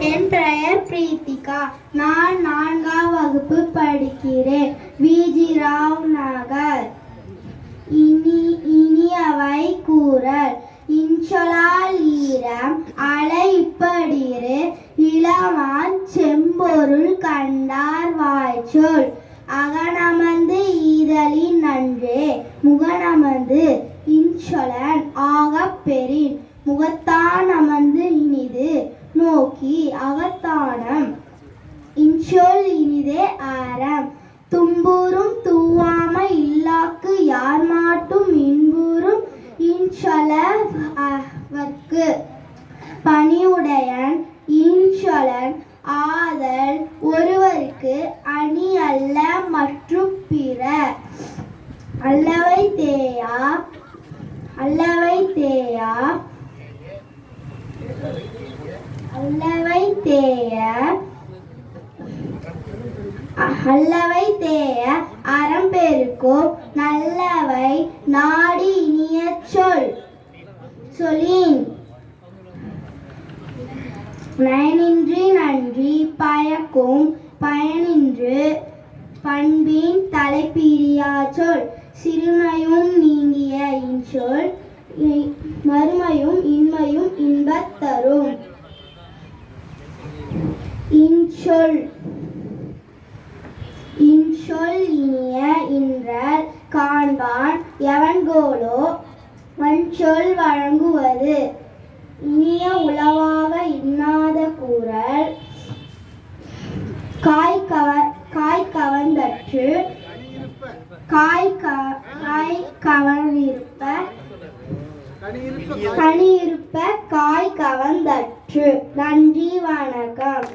என் பெயர் பிரீத்திகா. நான் 4ஆம் வகுப்பு படிக்கிறேன். விஜி ராவ் நகர். இனியவை கூறல். இன்சொலால் ஈரம் அலை இப்படிரு இளமான் செம்பொருள் கண்டார் வாய்ச்சொல் அகனமர்ந்து ஈதலின் நன்றே முகனமர்ந்து இன்சொலன் ஆகப் பெறின் முகத்தான் அமர்ந்து இனிது நோக்கி அகத்தானம் இன்சொல் இனிதே ஆரம் தும்பூரும் தூவாமை இல்லாக்கு யார் மாட்டும் இன்பூரும் இன்சொலவர்க்கு பணிவுடையன் இன்சொலன் ஆதல் ஒருவருக்கு அணி அல்ல மற்றும் பிற அல்லவை தேயா அல்லவை தேய அறம்பெருக்கும் நல்லவை நாடி இனிய சொல்லின் நயனின்றி நன்றி பயக்கும் பயனின்று பண்பின் தலைப்பிரியா சொல் சிறுமையும் நீங்கிய இன்சொல் மறுமையும் இன்மையும் இன்பத் தரும். இன்சொல் இனிய இன்றல் காண்பான் எவன்கோலோ வன்சொல் வழங்குவது இனிய உளவாக இன்னாத கூறல் காய் கவர்ந்தற்று கனியிருப்ப காய் கவர்ந்தற்று. நன்றி, வணக்கம்.